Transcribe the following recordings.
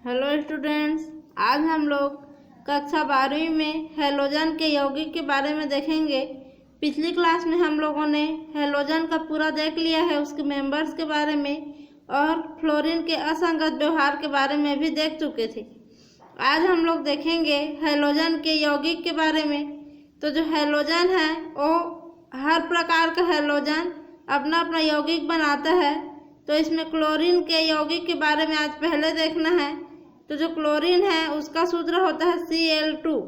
Hello students, आज हम लोग कक्षा 12वीं में हैलोजन के यौगिक के बारे में देखेंगे। पिछली क्लास में हम लोगों ने हैलोजन का पूरा देख लिया है, उसके मेंबर्स के बारे में और फ्लोरीन के असंगत व्यवहार के बारे में भी देख चुके थे। आज हम लोग देखेंगे हैलोजन के यौगिक के बारे में। तो जो हैलोजन है वो हर प्रकार का हैलोजन अपना अपना यौगिक बनाता है। तो इसमें क्लोरीन के यौगिक के बारे में आज पहले देखना है। तो जो क्लोरीन है उसका सूत्र होता है Cl2,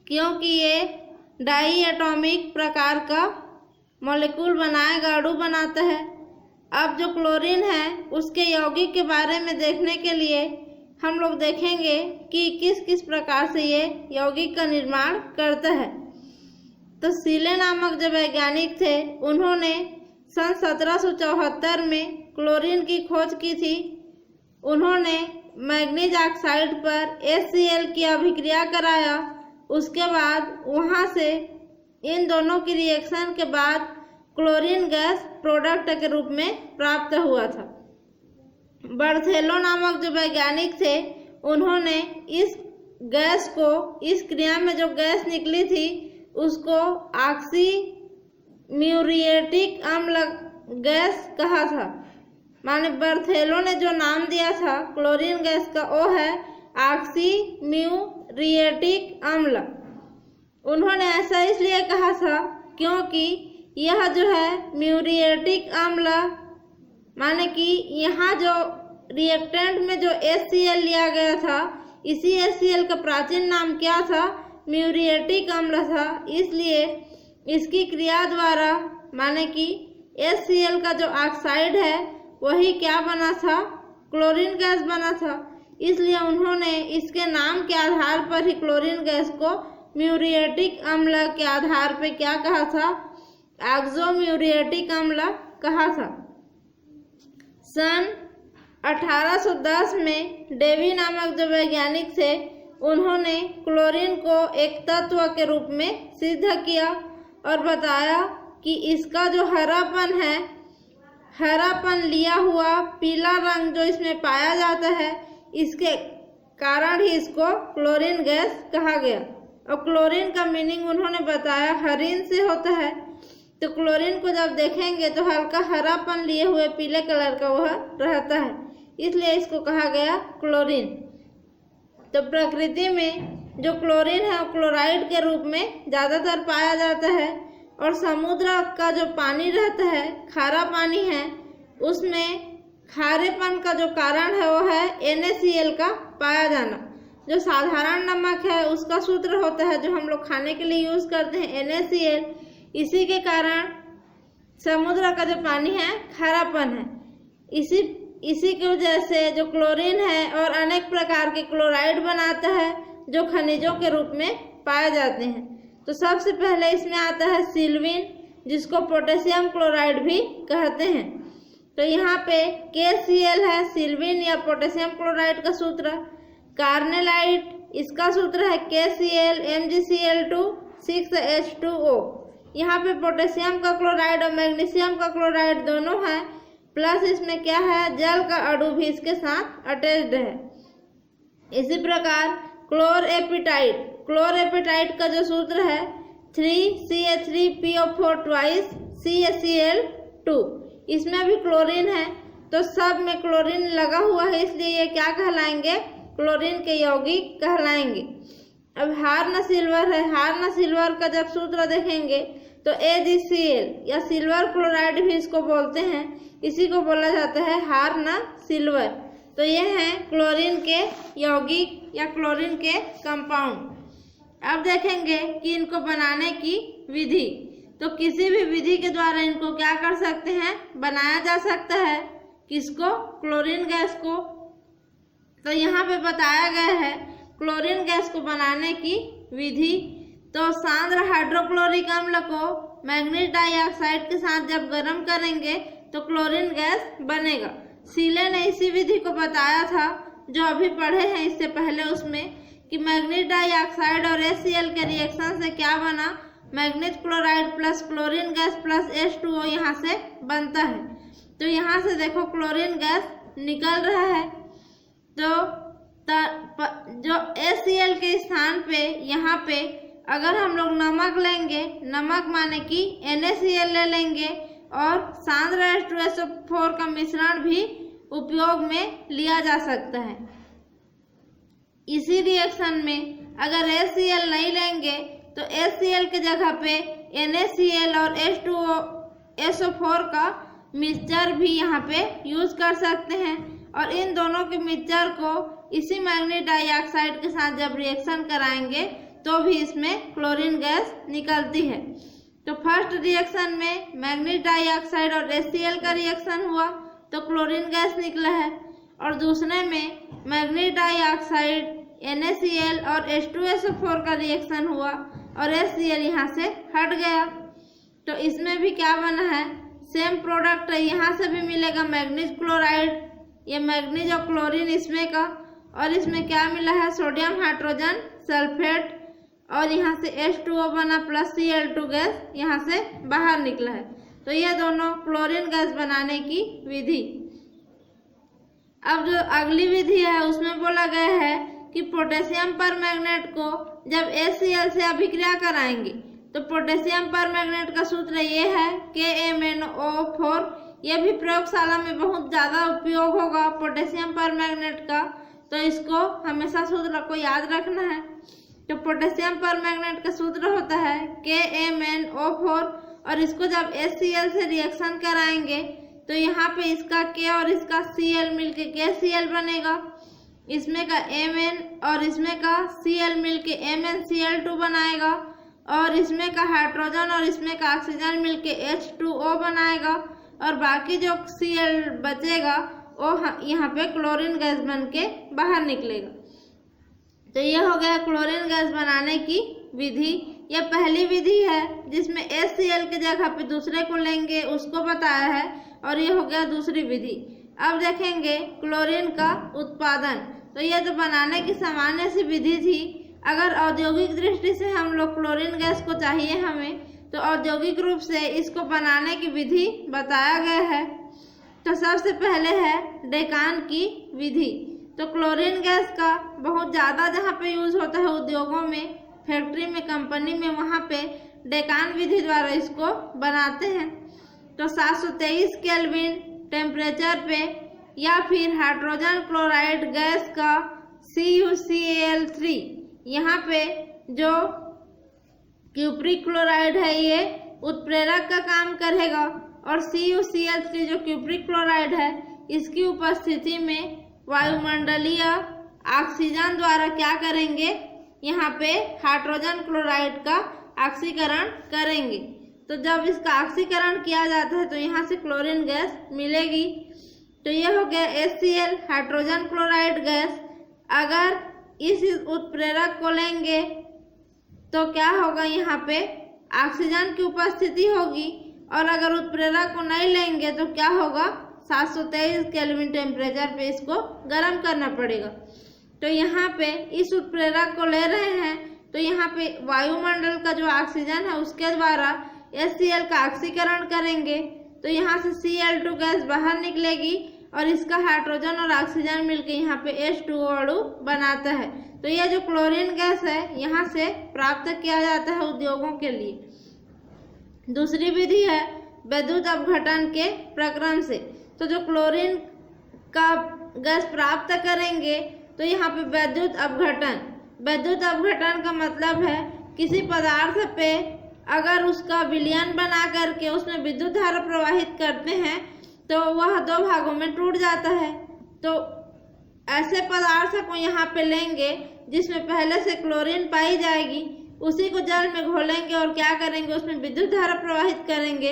क्योंकि ये डाई एटॉमिक प्रकार का मॉलिक्यूल बनाएगा, अणु बनाता है। अब जो क्लोरीन है उसके यौगिक के बारे में देखने के लिए हम लोग देखेंगे कि किस किस प्रकार से ये यौगिक का निर्माण करता है। तो सीले नामक जो वैज्ञानिक थे उन्होंने सन 1774 में क्लोरीन की खोज की थी। उन्होंने मैग्नीज ऑक्साइड पर HCl की अभिक्रिया कराया। उसके बाद वहाँ से इन दोनों की रिएक्शन के बाद क्लोरीन गैस प्रोडक्ट के रूप में प्राप्त हुआ था। बर्थेलो नामक जो वैज्ञानिक थे उन्होंने इस गैस को, इस क्रिया में जो गैस निकली थी उसको ऑक्सी म्यूरिएटिक अम्ल गैस कहा था। माने बर्थेलो ने जो नाम दिया था क्लोरीन गैस का वो है ऑक्सी म्यूरिएटिक अम्ल। उन्होंने ऐसा इसलिए कहा था क्योंकि यह जो है म्यूरिएटिक अम्ल माने कि यहाँ जो रिएक्टेंट में जो HCl लिया गया था, इसी HCl का प्राचीन नाम क्या था? म्यूरिएटिक अम्ल था। इसलिए इसकी क्रिया द्वारा माने कि HCl का जो ऑक्साइड है वही क्या बना था? क्लोरीन गैस बना था। इसलिए उन्होंने इसके नाम के आधार पर ही क्लोरीन गैस को म्यूरिएटिक अम्ल के आधार पर क्या कहा था? ऑक्सो म्यूरिएटिक अम्ल कहा था। सन 1810 में डेवी नामक जो वैज्ञानिक थे उन्होंने क्लोरीन को एक तत्व के रूप में सिद्ध किया और बताया कि इसका जो हरापन है, हरापन लिया हुआ पीला रंग जो इसमें पाया जाता है, इसके कारण ही इसको क्लोरीन गैस कहा गया। और क्लोरीन का मीनिंग उन्होंने बताया हरिन से होता है। तो क्लोरीन को जब देखेंगे तो हल्का हरापन लिए हुए पीले कलर का वह रहता है, इसलिए इसको कहा गया क्लोरीन। तो प्रकृति में जो क्लोरीन है वो क्लोराइड के रूप में ज़्यादातर पाया जाता है। और समुद्र का जो पानी रहता है, खारा पानी है, उसमें खारेपन का जो कारण है वो है NaCl का पाया जाना। जो साधारण नमक है उसका सूत्र होता है जो हम लोग खाने के लिए यूज़ करते हैं NaCl। इसी के कारण समुद्र का जो पानी है खारापन है। इसी की वजह से जो क्लोरीन है और अनेक प्रकार के क्लोराइड बनाता है जो खनिजों के रूप में पाए जाते हैं। तो सबसे पहले इसमें आता है सिल्वीन, जिसको पोटेशियम क्लोराइड भी कहते हैं। तो यहाँ पे KCl है सिल्वीन या पोटेशियम क्लोराइड का सूत्र। कार्नेलाइट, इसका सूत्र है KCl MgCl2 6H2O। यहाँ पे पोटेशियम का क्लोराइड और मैग्नीशियम का क्लोराइड दोनों है, प्लस इसमें क्या है, जल का अणु भी इसके साथ अटैच्ड है। इसी प्रकार क्लोरएपेटाइट का जो सूत्र है 3CH3PO4 ट्वाइस CaCl2। इसमें भी क्लोरीन है। तो सब में क्लोरीन लगा हुआ है, इसलिए ये क्या कहलाएंगे? क्लोरीन के यौगिक कहलाएंगे। अब हार्न सिल्वर है। हार्न सिल्वर का जब सूत्र देखेंगे तो AgCl या सिल्वर क्लोराइड भी इसको बोलते हैं, इसी को बोला जाता है हार्न सिल्वर। तो ये हैं क्लोरीन के यौगिक या क्लोरीन के कंपाउंड। अब देखेंगे कि इनको बनाने की विधि। तो किसी भी विधि के द्वारा इनको क्या कर सकते हैं? बनाया जा सकता है। किसको? क्लोरीन गैस को। तो यहाँ पे बताया गया है क्लोरीन गैस को बनाने की विधि। तो सांद्र हाइड्रोक्लोरिक अम्ल को मैग्नीज डाइऑक्साइड के साथ जब गर्म करेंगे तो क्लोरीन गैस बनेगा। सीले ने इसी विधि को बताया था जो अभी पढ़े हैं इससे पहले उसमें, कि मैग्नीज डाइऑक्साइड और HCl के रिएक्शन से क्या बना? Manganese chloride plus chlorine gas plus H2O यहाँ से बनता है। तो यहाँ से देखो क्लोरीन गैस निकल रहा है। तो जो HCl के स्थान पे यहाँ पे अगर हम लोग नमक लेंगे, नमक माने कि NaCl ले लेंगे और सांद्र H2SO4 का मिश्रण भी उपयोग में लिया जा सकता है। इसी रिएक्शन में अगर HCl नहीं लेंगे तो HCl के जगह पे NaCl और H2SO4 का मिक्सचर भी यहाँ पे यूज कर सकते हैं और इन दोनों के मिक्सचर को इसी मैग्नीज डाइऑक्साइड के साथ जब रिएक्शन कराएंगे तो भी इसमें क्लोरीन गैस निकलती है। तो फर्स्ट रिएक्शन में मैग्नीज डाइऑक्साइड और HCl का रिएक्शन हुआ तो क्लोरीन गैस निकला है और दूसरे में मैग्नीज डाइऑक्साइड NaCl और H2SO4 का रिएक्शन हुआ और HCl यहाँ से हट गया। तो इसमें भी क्या बना है, सेम प्रोडक्ट है, यहाँ से भी मिलेगा मैग्नीज क्लोराइड, ये मैग्नीज और क्लोरीन इसमें का, और इसमें क्या मिला है सोडियम हाइड्रोजन सल्फेट और यहाँ से H2O बना प्लस Cl2 गैस यहाँ से बाहर निकला है। तो ये दोनों क्लोरीन गैस बनाने की विधि। अब जो अगली विधि है उसमें बोला गया है कि पोटेशियम परमैंगनेट को जब HCl से अभिक्रिया कराएंगे तो पोटेशियम परमैंगनेट का सूत्र ये है KMnO4। यह भी प्रयोगशाला में बहुत ज़्यादा उपयोग होगा पोटेशियम परमैंगनेट का, तो इसको हमेशा सूत्र को याद रखना है। तो पोटेशियम परमैंगनेट का सूत्र होता है KMnO4 और इसको जब HCl से रिएक्शन कराएंगे तो यहाँ पे इसका K और इसका Cl मिलके KCl बनेगा, इसमें का Mn और इसमें का Cl मिलके MnCl2 बनाएगा और इसमें का हाइड्रोजन और इसमें का ऑक्सीजन मिलके H2O बनाएगा और बाकी जो Cl बचेगा वो यहाँ पे क्लोरीन गैस बन के बाहर निकलेगा। तो ये हो गया क्लोरीन गैस बनाने की विधि। यह पहली विधि है जिसमें HCl के जगह पे दूसरे को लेंगे उसको बताया है और ये हो गया दूसरी विधि। अब देखेंगे क्लोरीन का उत्पादन। तो यह तो बनाने की सामान्य सी विधि थी। अगर औद्योगिक दृष्टि से हम लोग क्लोरीन गैस को चाहिए हमें तो औद्योगिक रूप से इसको बनाने की विधि बताया गया है। तो सबसे पहले है डेकान की विधि। तो क्लोरीन गैस का बहुत ज़्यादा जहाँ पे यूज़ होता है उद्योगों में, फैक्ट्री में, कंपनी में, वहाँ पे डेकान विधि द्वारा इसको बनाते हैं। तो 723 केल्विन टेम्परेचर पे या फिर हाइड्रोजन क्लोराइड गैस का CuCl3, यहाँ पे जो क्यूप्रिक क्लोराइड है ये उत्प्रेरक का काम करेगा और CuCl3 जो क्यूप्रिक क्लोराइड है इसकी उपस्थिति में वायुमंडलीय ऑक्सीजन द्वारा क्या करेंगे, यहाँ पे हाइड्रोजन क्लोराइड का ऑक्सीकरण करेंगे। तो जब इसका ऑक्सीकरण किया जाता है तो यहाँ से क्लोरीन गैस मिलेगी। तो ये हो गया HCl हाइड्रोजन क्लोराइड गैस। अगर इस उत्प्रेरक को लेंगे तो क्या होगा, यहाँ पे ऑक्सीजन की उपस्थिति होगी और अगर उत्प्रेरक को नहीं लेंगे तो क्या होगा, 723 केल्विन टेम्परेचर पे इसको गर्म करना पड़ेगा। तो यहाँ पे इस उत्प्रेरक को ले रहे हैं तो यहाँ पे वायुमंडल का जो ऑक्सीजन है उसके द्वारा HCl का ऑक्सीकरण करेंगे तो यहाँ से Cl2 गैस बाहर निकलेगी और इसका हाइड्रोजन और ऑक्सीजन मिलकर यहाँ पे H2O अणु बनाता है। तो यह जो क्लोरीन गैस है यहाँ से प्राप्त किया जाता है उद्योगों के लिए। दूसरी विधि है विद्युत अपघटन के प्रक्रम से। तो जो क्लोरीन का गैस प्राप्त करेंगे तो यहाँ पे विद्युत अपघटन का मतलब है किसी पदार्थ पे अगर उसका विलयन बना करके उसमें विद्युत धारा प्रवाहित करते हैं तो वह दो भागों में टूट जाता है। तो ऐसे पदार्थ को यहाँ पे लेंगे जिसमें पहले से क्लोरीन पाई जाएगी, उसी को जल में घोलेंगे और क्या करेंगे, उसमें विद्युत धारा प्रवाहित करेंगे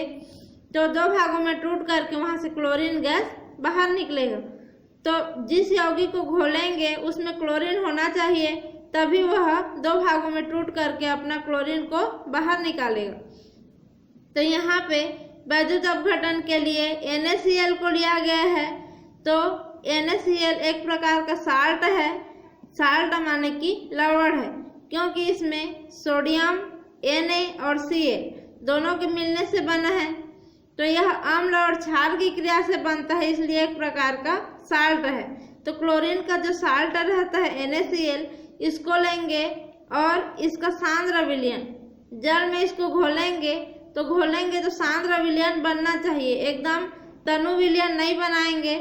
तो दो भागों में टूट करके वहाँ से क्लोरीन गैस बाहर निकलेगा। तो जिस यौगिक को घोलेंगे उसमें क्लोरीन होना चाहिए तभी वह दो भागों में टूट करके अपना क्लोरीन को बाहर निकालेगा। तो यहाँ पे विद्युत अपघटन के लिए NaCl को लिया गया है। तो NaCl एक प्रकार का साल्ट है, साल्ट माने कि लवण है, क्योंकि इसमें सोडियम Na और Cl दोनों के मिलने से बना है। तो यह अम्ल और क्षार की क्रिया से बनता है, इसलिए एक प्रकार का साल्ट है। तो क्लोरीन का जो साल्ट रहता है NaCl, इसको लेंगे और इसका सांद्र विलयन जल में इसको घोलेंगे तो सांद्र विलयन बनना चाहिए, एकदम तनु विलयन नहीं बनाएंगे,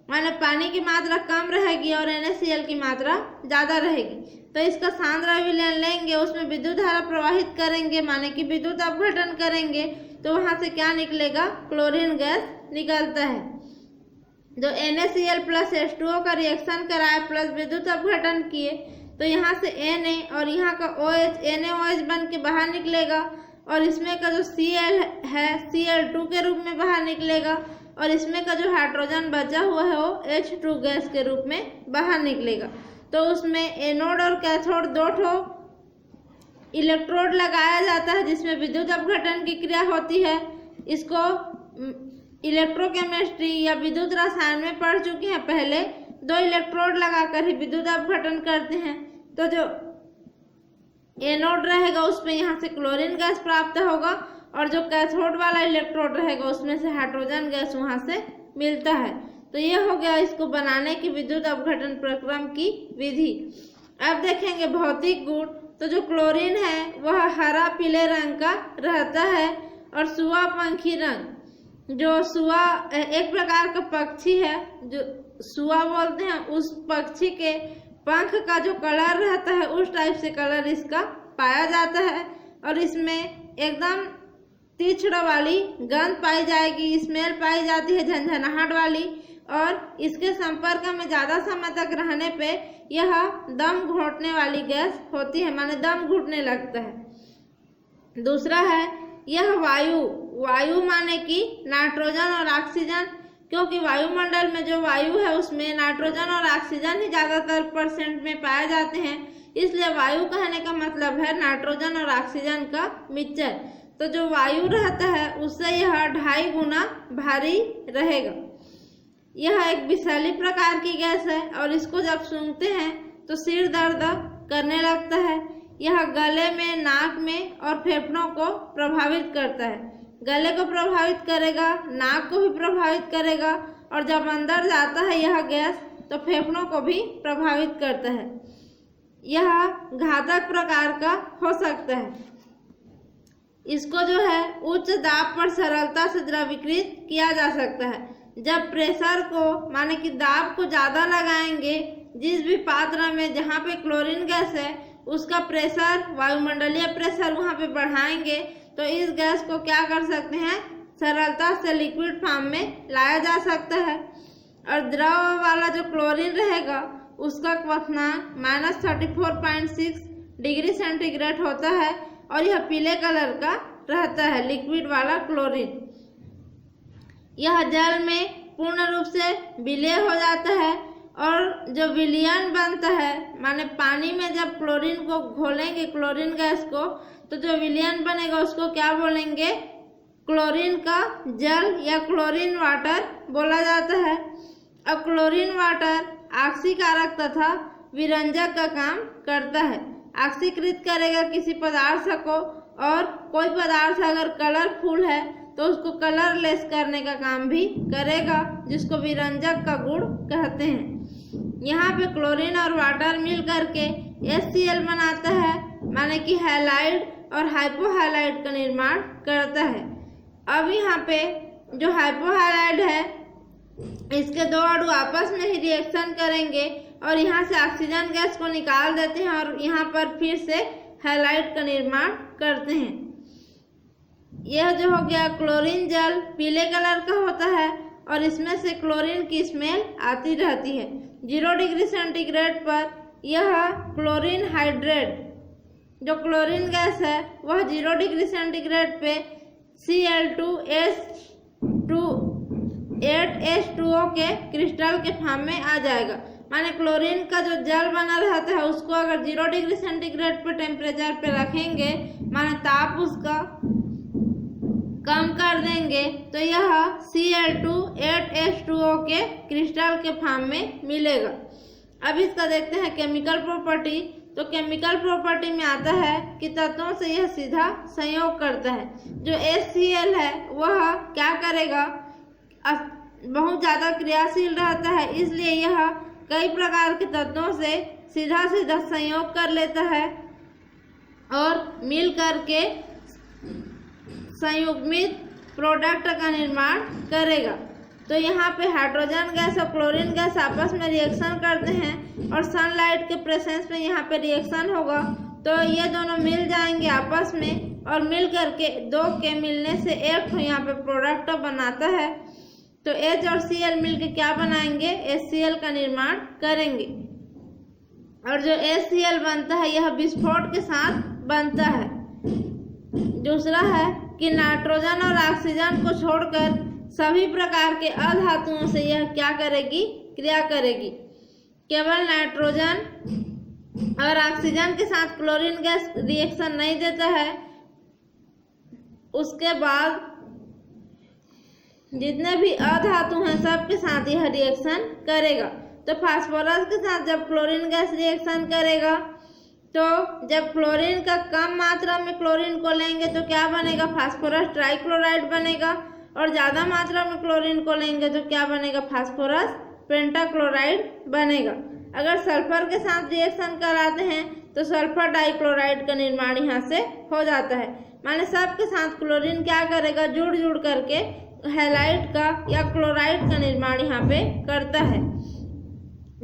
माने पानी की मात्रा कम रहेगी और NaCl की मात्रा ज़्यादा रहेगी। तो इसका सांद्र विलयन लेंगे, उसमें विद्युत धारा प्रवाहित करेंगे, माने कि विद्युत अपघटन करेंगे, तो वहाँ से क्या निकलेगा, क्लोरीन गैस निकलता है। जो NaCl प्लस H2O का रिएक्शन कराए प्लस विद्युत अपघटन किए, तो यहाँ से Na और यहाँ का OH NaOH बन के बाहर निकलेगा और इसमें का जो Cl है Cl2 के रूप में बाहर निकलेगा और इसमें का जो हाइड्रोजन बचा हुआ है वो H2 गैस के रूप में बाहर निकलेगा। तो उसमें एनोड और कैथोड दो ठो इलेक्ट्रोड लगाया जाता है जिसमें विद्युत अपघटन की क्रिया होती है। इसको इलेक्ट्रोकेमिस्ट्री या विद्युत रसायन में पढ़ चुके हैं, पहले 2 इलेक्ट्रोड लगाकर ही विद्युत अपघटन करते हैं। तो जो एनोड रहेगा उसमें यहाँ से क्लोरीन गैस प्राप्त होगा और जो कैथोड वाला इलेक्ट्रोड रहेगा उसमें से हाइड्रोजन गैस वहाँ से मिलता है। तो ये हो गया इसको बनाने की विद्युत अपघटन प्रक्रम की विधि। अब देखेंगे भौतिक गुण। तो जो क्लोरीन है वह हरा पीले रंग का रहता है और सुआ पंखी रंग, जो सुआ एक प्रकार का पक्षी है जो सुआ बोलते हैं, उस पक्षी के पंख का जो कलर रहता है उस टाइप से कलर इसका पाया जाता है और इसमें एकदम तीक्ष्ण वाली गंध पाई जाएगी, स्मेल पाई जाती है झंझनाहट वाली, और इसके संपर्क में ज़्यादा समय तक रहने पे यह दम घोटने वाली गैस होती है, माने दम घुटने लगता है। दूसरा है यह वायु माने कि नाइट्रोजन और ऑक्सीजन, क्योंकि वायुमंडल में जो वायु है उसमें नाइट्रोजन और ऑक्सीजन ही ज़्यादातर % में पाए जाते हैं, इसलिए वायु कहने का मतलब है नाइट्रोजन और ऑक्सीजन का मिक्सचर। तो जो वायु रहता है उससे यह 2.5 गुना भारी रहेगा। यह एक विषैली प्रकार की गैस है और इसको जब सूंघते हैं तो सिर दर्द करने लगता है। यह गले में, नाक में और फेफड़ों को प्रभावित करता है। गले को प्रभावित करेगा, नाक को भी प्रभावित करेगा और जब अंदर जाता है यह गैस तो फेफड़ों को भी प्रभावित करता है। यह घातक प्रकार का हो सकता है। इसको जो है उच्च दाब पर सरलता से द्रवीकृत किया जा सकता है। जब प्रेशर को माने कि दाब को ज़्यादा लगाएंगे, जिस भी पात्र में जहाँ पे क्लोरीन गैस है उसका प्रेशर, वायुमंडलीय प्रेशर वहाँ पे बढ़ाएंगे तो इस गैस को क्या कर सकते हैं, सरलता से लिक्विड फॉर्म में लाया जा सकता है। और द्रव वाला जो क्लोरीन रहेगा उसका क्वथनांक -34.6 डिग्री सेंटीग्रेड होता है और यह पीले कलर का रहता है, लिक्विड वाला क्लोरीन। यह जल में पूर्ण रूप से विलय हो जाता है और जो विलयन बनता है, माने पानी में जब क्लोरीन को घोलेंगे, क्लोरीन गैस को, तो जो विलयन बनेगा उसको क्या बोलेंगे, क्लोरीन का जल या क्लोरीन वाटर बोला जाता है। अब क्लोरीन वाटर ऑक्सीकारक तथा विरंजक का काम करता है। ऑक्सीकृत करेगा किसी पदार्थ को, और कोई पदार्थ अगर कलरफुल है तो उसको कलरलेस करने का काम भी करेगा, जिसको विरंजक का गुण कहते हैं। यहाँ पे क्लोरीन और वाटर मिल करके HCl बनाता है, माने कि हैलाइड और हाइपोहैलाइड का निर्माण करता है। अब यहाँ पे जो हाइपोहैलाइड है इसके 2 अणु आपस में ही रिएक्शन करेंगे और यहाँ से ऑक्सीजन गैस को निकाल देते हैं और यहाँ पर फिर से हैलाइड का निर्माण करते हैं। यह जो हो गया क्लोरीन जल पीले कलर का होता है और इसमें से क्लोरीन की स्मेल आती रहती है। 0 डिग्री सेंटीग्रेड पर यह क्लोरीन हाइड्रेट, जो क्लोरीन गैस है वह 0 डिग्री सेंटीग्रेड पे Cl2H2O के क्रिस्टल के फॉर्म में आ जाएगा। माने क्लोरीन का जो जल बना रहता है उसको अगर 0 डिग्री सेंटीग्रेड पर टेम्परेचर पे रखेंगे, माने ताप उसका कम कर देंगे, तो यह Cl2H2O के क्रिस्टल के फॉर्म में मिलेगा। अब इसका देखते हैं केमिकल प्रॉपर्टी। तो केमिकल प्रॉपर्टी में आता है कि तत्वों से यह सीधा संयोग करता है। जो HCl है वह क्या करेगा, बहुत ज़्यादा क्रियाशील रहता है, इसलिए यह कई प्रकार के तत्वों से सीधा सीधा संयोग कर लेता है और मिल करके संयुग्मित प्रोडक्ट का निर्माण करेगा। तो यहाँ पे हाइड्रोजन गैस और क्लोरीन गैस आपस में रिएक्शन करते हैं और सनलाइट के प्रेजेंस में यहाँ पे रिएक्शन होगा, तो ये दोनों मिल जाएंगे आपस में और मिल करके दो के मिलने से एक यहाँ पे प्रोडक्ट बनाता है। तो H और Cl मिलके क्या बनाएंगे, HCl का निर्माण करेंगे। और जो HCl बनता है यह विस्फोट के साथ बनता है। दूसरा है कि नाइट्रोजन और ऑक्सीजन को छोड़कर सभी प्रकार के अधातुओं से यह क्या करेगी, क्रिया करेगी। केवल नाइट्रोजन और ऑक्सीजन के साथ क्लोरीन गैस रिएक्शन नहीं देता है, उसके बाद जितने भी अधातु हैं सबके साथ यह रिएक्शन करेगा। तो फास्फोरस के साथ जब क्लोरीन गैस रिएक्शन करेगा तो जब क्लोरीन का कम मात्रा में क्लोरीन को लेंगे तो क्या बनेगा, फास्फोरस ट्राइक्लोराइड बनेगा, और ज़्यादा मात्रा में क्लोरीन को लेंगे तो क्या बनेगा, फास्फोरस पेंटाक्लोराइड बनेगा। अगर सल्फर के साथ रिएक्शन कराते हैं तो सल्फर डाइक्लोराइड का निर्माण यहाँ से हो जाता है। माने सबके साथ क्लोरीन क्या करेगा, जुड़ जुड़ करके हैलाइड का या क्लोराइड का निर्माण यहाँ पे करता है।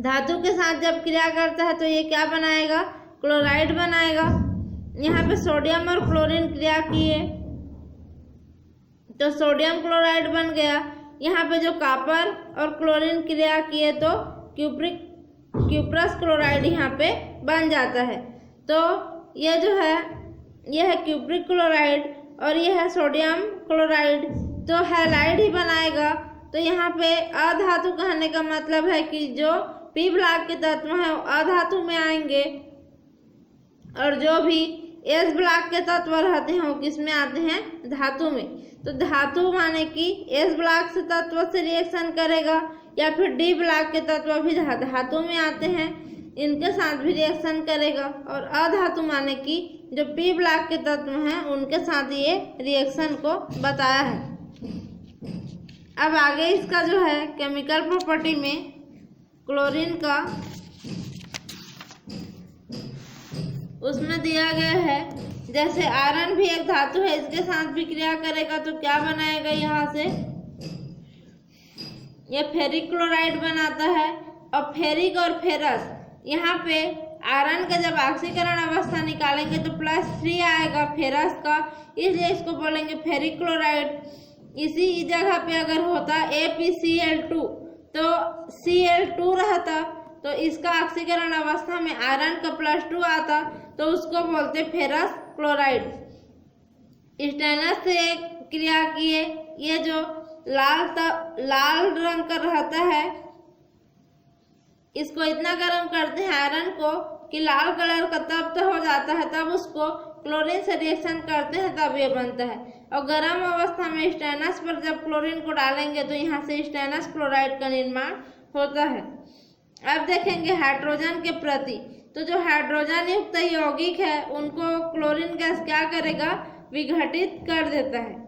धातु के साथ जब क्रिया करता है तो ये क्या बनाएगा, क्लोराइड बनाएगा। यहाँ पे सोडियम और क्लोरीन क्रिया किए तो सोडियम क्लोराइड बन गया। यहाँ पे जो कॉपर और क्लोरीन क्रिया किए तो क्यूप्रस क्लोराइड यहाँ पे बन जाता है। तो ये जो है यह है क्यूप्रिक क्लोराइड और यह है सोडियम क्लोराइड, तो हैलाइड ही बनाएगा। तो यहाँ पे अधातु कहने का मतलब है कि जो पी ब्लॉक के तत्व हैं वो अधातु में आएंगे और जो भी एस ब्लॉक के तत्व रहते हैं वो किस में आते हैं, धातु में। तो धातु माने कि एस ब्लॉक से तत्व से रिएक्शन करेगा या फिर डी ब्लॉक के तत्व भी धातु में आते हैं, इनके साथ भी रिएक्शन करेगा। और अधातु माने कि जो पी ब्लॉक के तत्व हैं उनके साथ ये रिएक्शन को बताया है। अब आगे इसका जो है केमिकल प्रॉपर्टी में क्लोरीन का उसमें दिया गया है, जैसे आयरन भी एक धातु है, इसके साथ भी क्रिया करेगा तो क्या बनाएगा, यहाँ से ये फेरिक क्लोराइड बनाता है। और फेरिक और फेरस, यहाँ पे आयरन का जब ऑक्सीकरण अवस्था निकालेंगे तो +3 आएगा फेरस का, इसलिए इसको बोलेंगे फेरिक क्लोराइड। इसी जगह पे अगर होता ApCl2 तो Cl2 रहता तो इसका ऑक्सीकरण अवस्था में आयरन का +2 आता तो उसको बोलते फेरस क्लोराइड। स्टेनस से क्रिया किए, ये जो लाल रंग का रहता है इसको इतना गर्म करते हैं आयरन को कि लाल कलर का तब तो हो जाता है, तब उसको क्लोरीन से रिएक्शन करते हैं तब ये बनता है। और गर्म अवस्था में स्टेनस पर जब क्लोरीन को डालेंगे तो यहाँ से स्टेनस क्लोराइड का निर्माण होता है। अब देखेंगे हाइड्रोजन के प्रति, तो जो हाइड्रोजन युक्त यौगिक है उनको क्लोरीन गैस क्या करेगा, विघटित कर देता है।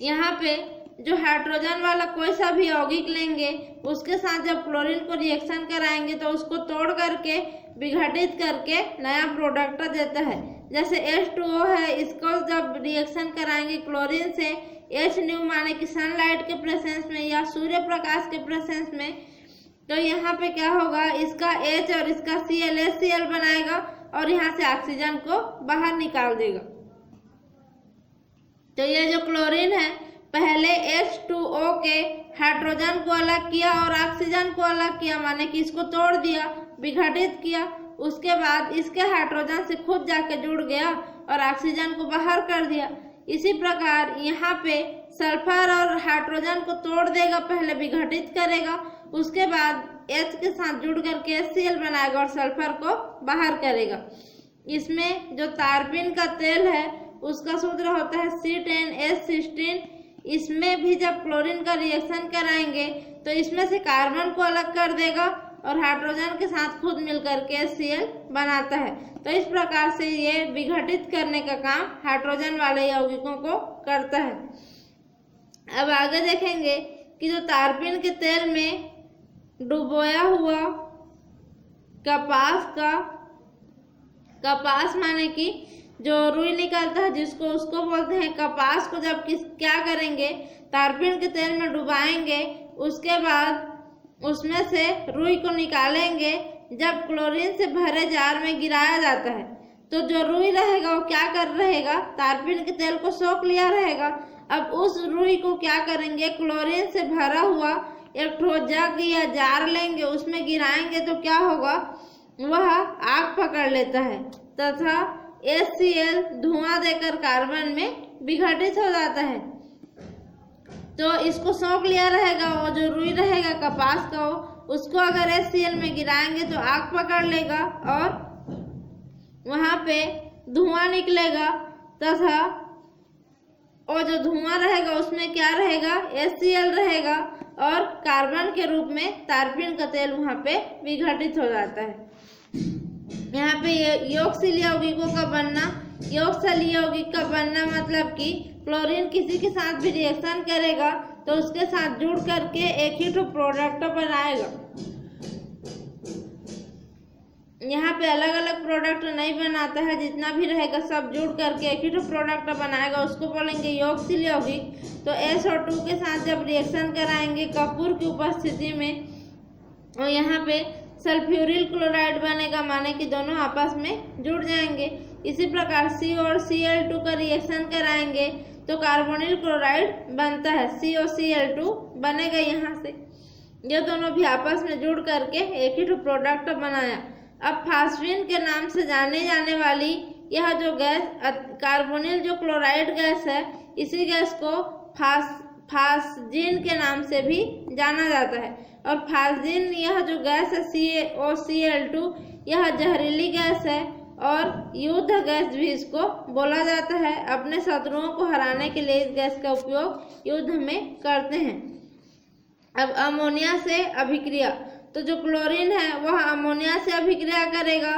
यहाँ पे जो हाइड्रोजन वाला कोई सा भी यौगिक लेंगे उसके साथ जब क्लोरीन को रिएक्शन कराएंगे तो उसको तोड़ करके विघटित करके नया प्रोडक्ट देता है। जैसे H2O है, इसको जब रिएक्शन कराएंगे क्लोरीन से H माने कि सनलाइट के प्रेजेंस में या सूर्य प्रकाश के प्रेजेंस में, तो यहाँ पे क्या होगा, इसका H और इसका Cl HCl बनाएगा और यहाँ से ऑक्सीजन को बाहर निकाल देगा। तो ये जो क्लोरीन है पहले H2O के हाइड्रोजन को अलग किया और ऑक्सीजन को अलग किया, माने कि इसको तोड़ दिया, विघटित किया, उसके बाद इसके हाइड्रोजन से खुद जाके जुड़ गया और ऑक्सीजन को बाहर कर दिया। इसी प्रकार यहाँ पे सल्फर और हाइड्रोजन को तोड़ देगा, पहले विघटित करेगा, उसके बाद H के साथ जुड़ करके HCl बनाएगा और सल्फर को बाहर करेगा। इसमें जो तारपीन का तेल है उसका सूत्र होता है C10H16। इसमें भी जब क्लोरीन का रिएक्शन कराएंगे तो इसमें से कार्बन को अलग कर देगा और हाइड्रोजन के साथ खुद मिलकर के HCl बनाता है। तो इस प्रकार से ये विघटित करने का काम हाइड्रोजन वाले यौगिकों को करता है। अब आगे देखेंगे कि जो तारपीन के तेल में डुबोया हुआ कपास का, कपास माने कि जो रुई निकलता है जिसको, उसको बोलते हैं कपास को जब क्या करेंगे, तारपीन के तेल में डुबाएंगे, उसके बाद उसमें से रुई को निकालेंगे। जब क्लोरीन से भरे जार में गिराया जाता है तो जो रुई रहेगा वो क्या कर रहेगा, तारपीन के तेल को सोख लिया रहेगा। अब उस रुई को क्या करेंगे, क्लोरीन से भरा हुआ एक ठो जग या जार लेंगे, उसमें गिराएंगे तो क्या होगा, वह आग पकड़ लेता है तथा HCl धुआं देकर कार्बन में विघटित हो जाता है। तो इसको सोख लिया रहेगा, वो जो रुई रहेगा कपास का, उसको अगर HCl में गिराएंगे तो आग पकड़ लेगा और वहां पे धुआं निकलेगा तथा और जो धुआं रहेगा उसमें क्या रहेगा, HCl रहेगा और कार्बन के रूप में तारपीन का तेल वहां पे विघटित हो जाता है। यहाँ पे योगशील यौगिकों का बनना, योगशील यौगिक का बनना मतलब कि क्लोरीन किसी के साथ भी रिएक्शन करेगा तो उसके साथ जुड़ करके एक ही तो प्रोडक्ट बनाएगा। यहाँ पे अलग अलग प्रोडक्ट नहीं बनाता है, जितना भी रहेगा सब जुड़ करके एक ही तो प्रोडक्ट बनाएगा, उसको बोलेंगे योगशील यौगिक। तो SO2 के साथ जब रिएक्शन कराएंगे कपूर की उपस्थिति में, और यहाँ पे सल्फ्यूरिल क्लोराइड बनेगा, माने कि दोनों आपस में जुड़ जाएंगे। इसी प्रकार C और Cl2 का रिएक्शन कराएंगे तो कार्बोनिल क्लोराइड बनता है, COCl2 बनेगा। यहाँ से ये दोनों भी आपस में जुड़ करके एक ही तो प्रोडक्ट बनाया। अब फास्फीन के नाम से जाने जाने वाली यह जो गैस, कार्बोनिल जो क्लोराइड गैस है, इसी गैस को फास्जीन के नाम से भी जाना जाता है। और फास्जीन यह जो गैस है COCl2, यह जहरीली गैस है और युद्ध गैस भी इसको बोला जाता है। अपने शत्रुओं को हराने के लिए इस गैस का उपयोग युद्ध में करते हैं। अब अमोनिया से अभिक्रिया, तो जो क्लोरीन है वह अमोनिया से अभिक्रिया करेगा।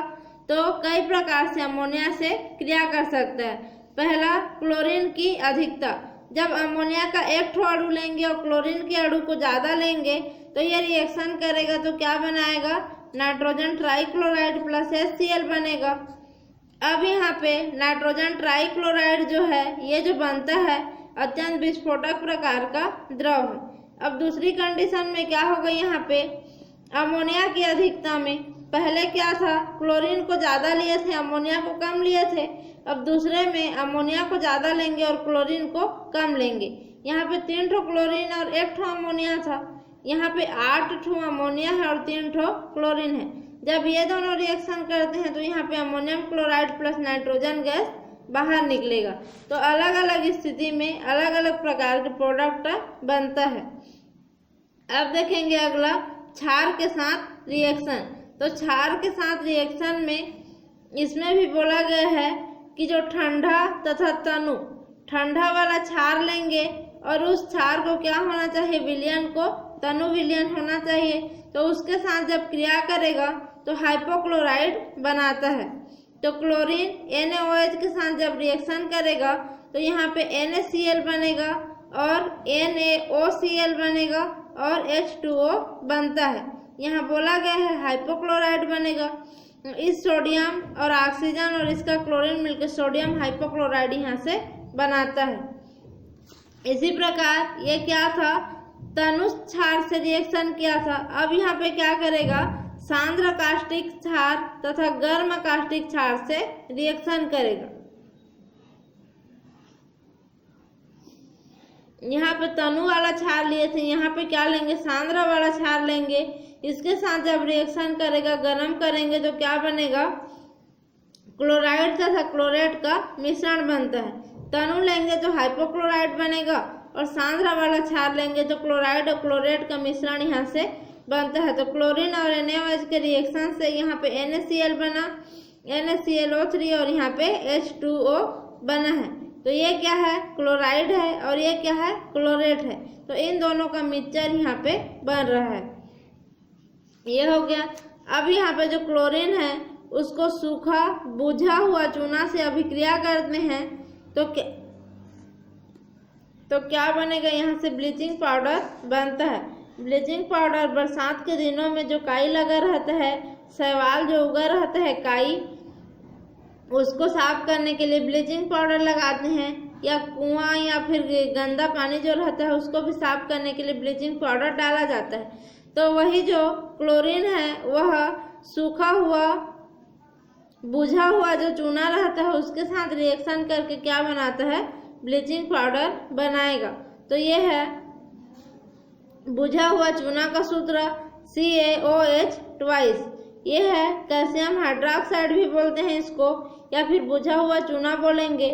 तो कई प्रकार से अमोनिया से क्रिया कर सकता है। पहला, क्लोरीन की अधिकता, जब अमोनिया का एक ठो अणु लेंगे और क्लोरीन के अणु को ज़्यादा लेंगे तो ये रिएक्शन करेगा तो क्या बनाएगा, नाइट्रोजन ट्राइक्लोराइड प्लस HCl बनेगा। अब यहाँ पे नाइट्रोजन ट्राइक्लोराइड जो है, ये जो बनता है अत्यंत विस्फोटक प्रकार का द्रव है। अब दूसरी कंडीशन में क्या होगा, यहाँ पे अमोनिया की अधिकता में पहले क्या था, क्लोरीन को ज़्यादा लिए थे, अमोनिया को कम लिए थे। अब दूसरे में अमोनिया को ज़्यादा लेंगे और क्लोरीन को कम लेंगे। यहाँ पे 3 ठो क्लोरीन और 1 ठो अमोनिया था, यहाँ पे 8 ठो अमोनिया है और 3 ठो क्लोरीन है। जब ये दोनों रिएक्शन करते हैं तो यहाँ पे ammonium chloride plus nitrogen gas बाहर निकलेगा। तो अलग अलग स्थिति में अलग अलग प्रकार के प्रोडक्ट बनता है। अब देखेंगे अगला, क्षार के साथ रिएक्शन। तो क्षार के साथ रिएक्शन में इसमें भी बोला गया है कि जो ठंडा तथा तनु, ठंडा वाला क्षार लेंगे और उस क्षार को क्या होना चाहिए, विलयन को तनु विलयन होना चाहिए। तो उसके साथ जब क्रिया करेगा तो हाइपोक्लोराइड बनाता है। तो क्लोरीन NaOH के साथ जब रिएक्शन करेगा तो यहाँ पे NaCl बनेगा और NaOCl बनेगा और H2O बनता है। यहाँ बोला गया है हाइपोक्लोराइड बनेगा। इस सोडियम और ऑक्सीजन और इसका क्लोरीन मिलकर सोडियम हाइपोक्लोराइड यहाँ से बनाता है। इसी प्रकार ये क्या था, तनु क्षार से रिएक्शन किया था। अब यहाँ पे क्या करेगा, सांद्र कास्टिक क्षार तथा गर्म कास्टिक क्षार से रिएक्शन करेगा। यहाँ पे तनु वाला क्षार लिए थे, यहाँ पे क्या लेंगे, सांद्र वाला क्षार लेंगे। इसके साथ जब रिएक्शन करेगा, गर्म करेंगे तो क्या बनेगा, क्लोराइड तथा क्लोरेट का मिश्रण बनता है। तनु लेंगे तो हाइपोक्लोराइड बनेगा और सांद्र वाला क्षार लेंगे तो क्लोराइड और क्लोरेट का मिश्रण यहाँ से बनता है। तो क्लोरीन और NaOH के रिएक्शन से यहाँ पे NaCl बना, NaClO3 और यहाँ पे H2O बना है। तो ये क्या है, क्लोराइड है और ये क्या है, क्लोरेट है। तो इन दोनों का मिक्सचर यहाँ पे बन रहा है। ये हो गया। अब यहाँ पे जो क्लोरीन है उसको सूखा बुझा हुआ चूना से अभिक्रिया करते हैं तो क्या बनेगा, यहाँ से ब्लीचिंग पाउडर बनता है। ब्लीचिंग पाउडर बरसात के दिनों में जो काई लगा रहता है, शैवाल जो उगा रहता है काई, उसको साफ करने के लिए ब्लीचिंग पाउडर लगाते हैं, या कुआं या फिर गंदा पानी जो रहता है उसको भी साफ करने के लिए ब्लीचिंग पाउडर डाला जाता है। तो वही जो क्लोरीन है वह सूखा हुआ बुझा हुआ जो चूना रहता है उसके साथ रिएक्शन करके क्या बनाता है, ब्लीचिंग पाउडर बनाएगा। तो ये है बुझा हुआ चूना का सूत्र CaOH ट्वाइस। ये है कैल्शियम हाइड्रोक्साइड भी बोलते हैं इसको, या फिर बुझा हुआ चूना बोलेंगे।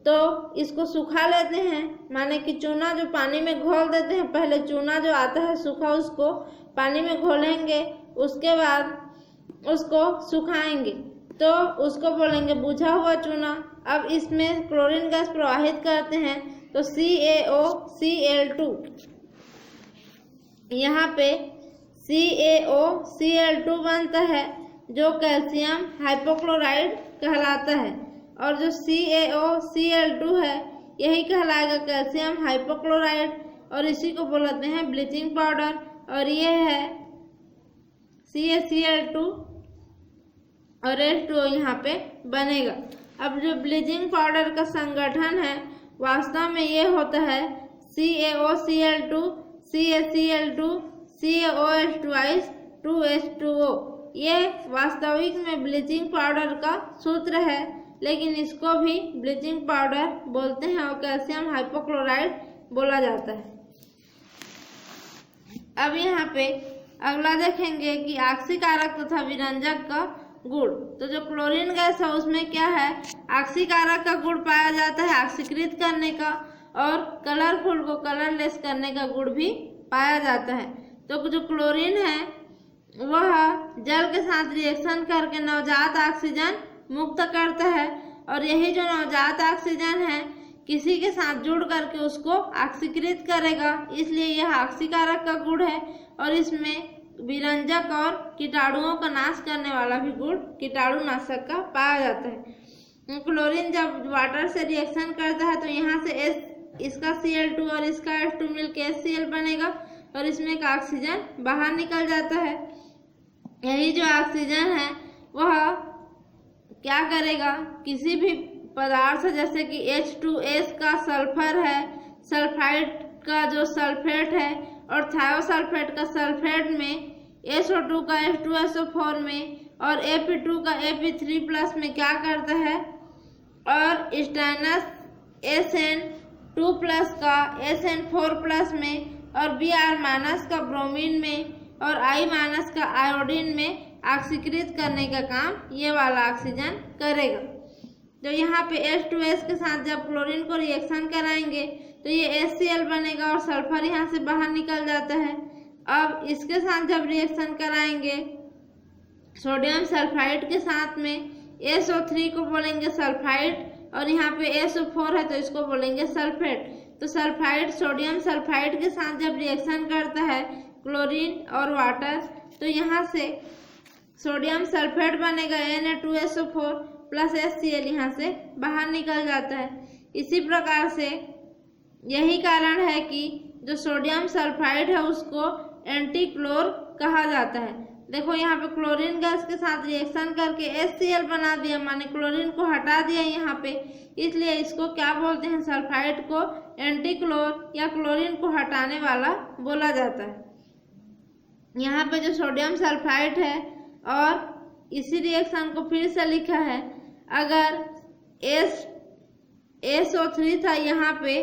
तो इसको सुखा लेते हैं, माने कि चूना जो पानी में घोल देते हैं, पहले चूना जो आता है सूखा उसको पानी में घोलेंगे, उसके बाद उसको सुखाएंगे, तो उसको बोलेंगे बुझा हुआ चूना। अब इसमें क्लोरीन गैस प्रवाहित करते हैं तो CaOCl2, यहाँ पे CaOCl2 बनता है जो कैल्शियम हाइपोक्लोराइड कहलाता है, और जो CaOCl2 है यही कहलाएगा कैल्शियम हाइपोक्लोराइड, और इसी को बोलते हैं ब्लीचिंग पाउडर। और ये है CaCl2 और H2O यहाँ पे बनेगा। अब जो ब्लीचिंग पाउडर का संगठन है वास्तव में ये होता है CaOCl2, CaCl2, CaOH twice 2H2O। ये वास्तविक में ब्लीचिंग पाउडर का सूत्र है, लेकिन इसको भी ब्लीचिंग पाउडर बोलते हैं और कैल्शियम हाइपोक्लोराइड बोला जाता है। अब यहाँ पे अगला देखेंगे कि ऑक्सीकारक तथा विरंजक का गुण। तो जो क्लोरीन गैस है उसमें क्या है, ऑक्सीकारक का गुण पाया जाता है, ऑक्सीकृत करने का, और कलरफुल को कलरलेस करने का गुण भी पाया जाता है। तो जो क्लोरीन है वह जल के साथ रिएक्शन करके नवजात ऑक्सीजन मुक्त करता है, और यही जो नवजात ऑक्सीजन है किसी के साथ जुड़ करके उसको ऑक्सीकृत करेगा, इसलिए यह ऑक्सीकारक का गुण है। और इसमें विरंजक और कीटाणुओं का नाश करने वाला भी गुण कीटाणुनाशक का पाया जाता है। क्लोरीन जब वाटर से रिएक्शन करता है तो यहाँ से इसका Cl2 और इसका H2 मिलकर HCl बनेगा, और इसमें का ऑक्सीजन बाहर निकल जाता है। यही जो ऑक्सीजन है वह क्या करेगा, किसी भी पदार्थ जैसे कि H2S का सल्फर है, सल्फाइड का जो सल्फेट है, और थायोसल्फेट का सल्फेट में, SO2 का H2SO4 में, और Ap2 का Ap3+ में क्या करता है, और स्टेनस SN2+ का SN4+ में, और Br- का ब्रोमीन में, और I- का आयोडीन में ऑक्सीकृत करने का काम ये वाला ऑक्सीजन करेगा। तो यहाँ पे H2S के साथ जब क्लोरीन को रिएक्शन कराएंगे तो ये HCl बनेगा और सल्फर यहाँ से बाहर निकल जाता है। अब इसके साथ जब रिएक्शन कराएंगे सोडियम सल्फाइड के साथ में, SO3 को बोलेंगे सल्फाइड, और यहाँ पे SO4 है तो इसको बोलेंगे सल्फेट। तो सल्फाइड सोडियम सल्फाइड के साथ जब रिएक्शन करता है क्लोरीन और वाटर, तो यहाँ से सोडियम सल्फेट बनेगा Na2SO4 प्लस HCl यहाँ से बाहर निकल जाता है। इसी प्रकार से यही कारण है कि जो सोडियम सल्फाइड है उसको एंटीक्लोर कहा जाता है। देखो यहाँ पे क्लोरीन गैस के साथ रिएक्शन करके HCl बना दिया, माने क्लोरीन को हटा दिया यहाँ पे, इसलिए इसको क्या बोलते हैं, सल्फाइड को एंटीक्लोर या क्लोरीन को हटाने वाला बोला जाता है। यहाँ पे जो सोडियम सल्फाइड है और इसी रिएक्शन को फिर से लिखा है, अगर SO3 था यहाँ पे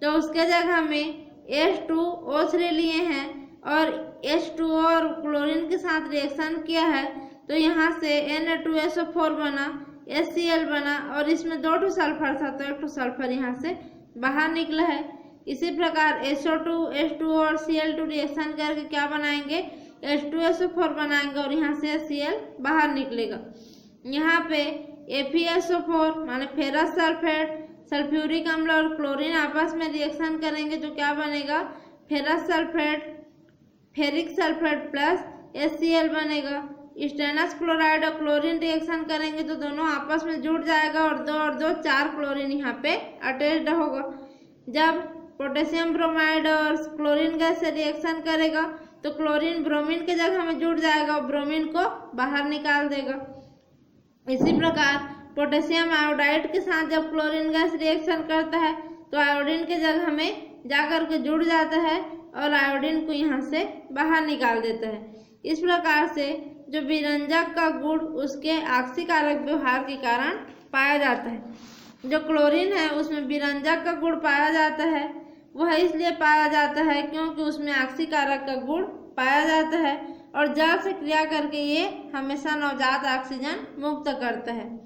तो उसके जगह में H2O3 लिए हैं और H2O और क्लोरीन के साथ रिएक्शन किया है, तो यहाँ से Na2SO4 बना, HCl बना, और इसमें 2 सल्फर था तो 1 सल्फर यहाँ से बाहर निकला है। इसी प्रकार SO2, H2O और Cl2 रिएक्शन करके क्या बनाएंगे, H2SO4 बनाएंगे और यहाँ से HCl बाहर निकलेगा। यहाँ पे FeSO4 माने फेरस सल्फेट, सल्फ्यूरिक अम्ल और क्लोरीन आपस में रिएक्शन करेंगे तो क्या बनेगा, ferrous sulphate, ferric sulphate plus HCl बनेगा। स्टेनस क्लोराइड और क्लोरीन रिएक्शन करेंगे तो दोनों आपस में जुड़ जाएगा और 2 और 2 4 क्लोरीन यहाँ पे अटैच्ड होगा। जब पोटेशियम ब्रोमाइड और क्लोरीन गैस से रिएक्शन करेगा तो क्लोरीन ब्रोमीन के जगह में जुड़ जाएगा और ब्रोमीन को बाहर निकाल देगा। इसी प्रकार पोटेशियम आयोडाइड के साथ जब क्लोरीन गैस रिएक्शन करता है तो आयोडीन के जगह में जाकर के जुड़ जाता है और आयोडीन को यहाँ से बाहर निकाल देता है। इस प्रकार से जो विरंजक का गुण उसके ऑक्सीकारक व्यवहार के कारण पाया जाता है। जो क्लोरीन है उसमें विरंजक का गुण पाया जाता है, वह इसलिए पाया जाता है क्योंकि उसमें ऑक्सीकारक का गुण पाया जाता है और जल से क्रिया करके ये हमेशा नवजात ऑक्सीजन मुक्त करता है।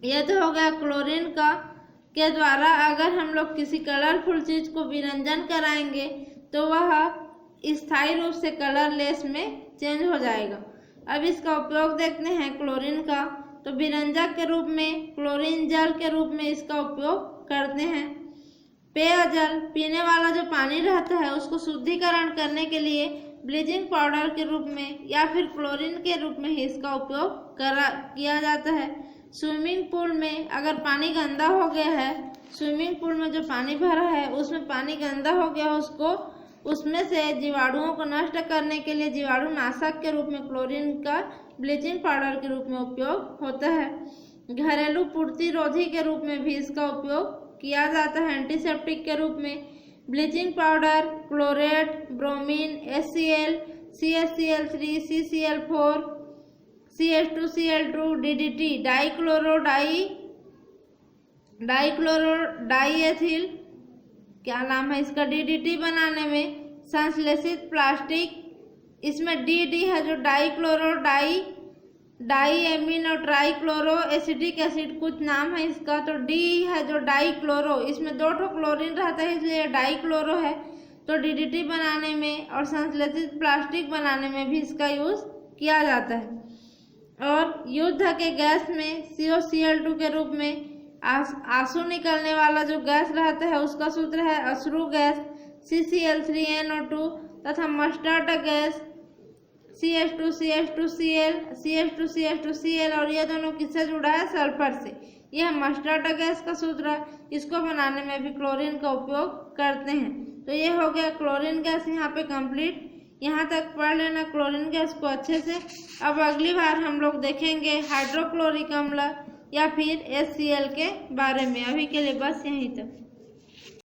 यह तो हो गया क्लोरीन का के द्वारा अगर हम लोग किसी कलरफुल चीज को विरंजन कराएंगे तो वह स्थायी रूप से कलरलेस में चेंज हो जाएगा। अब इसका उपयोग देखते हैं क्लोरीन का। तो विरंजक के रूप में क्लोरीन जल के रूप में इसका उपयोग करते हैं। पेयजल पीने वाला जो पानी रहता है उसको शुद्धिकरण करने के लिए ब्लीचिंग पाउडर के रूप में या फिर क्लोरीन के रूप में ही इसका उपयोग किया जाता है। स्विमिंग पूल में अगर पानी गंदा हो गया है, स्विमिंग पूल में जो पानी भरा है उसमें पानी गंदा हो गया, उसमें से जीवाणुओं को नष्ट करने के लिए जीवाणुनाशक के रूप में क्लोरीन का ब्लीचिंग पाउडर के रूप में उपयोग होता है। घरेलू प्रतिरोधी के रूप में भी इसका उपयोग किया जाता है। एंटीसेप्टिक के रूप में bleaching powder, chlorate, bromine, HCl, CaCl3, CCl4, CH2Cl2, DDT, डाइक्लोरोडाइएथिल, क्या नाम है इसका, DDT बनाने में संश्लेषित प्लास्टिक, इसमें DD है जो डाईएमीन और ट्राइक्लोरो एसिटिक एसिड कुछ नाम है इसका। तो D है जो डाइक्लोरो, इसमें 2 क्लोरीन रहता है इसलिए डाइक्लोरो है। तो DDT बनाने में और संश्लेषित प्लास्टिक बनाने में भी इसका यूज किया जाता है। और युद्ध के गैस में COCl2 के रूप में आंसू निकलने वाला जो गैस रहता है उसका सूत्र है अश्रु गैस CCl3NO2 तथा मस्टर्ड गैस CH2CH2Cl और ये दोनों किससे जुड़ा है, सल्फर से। यह मस्टर्ड गैस का सूत्र है, इसको बनाने में भी क्लोरीन का उपयोग करते हैं। तो ये हो गया क्लोरीन गैस यहाँ पे कंप्लीट। यहाँ तक पढ़ लेना क्लोरीन गैस को अच्छे से। अब अगली बार हम लोग देखेंगे हाइड्रोक्लोरिक अम्ल या फिर HCl के बारे में। अभी के लिए बस यहीं तक।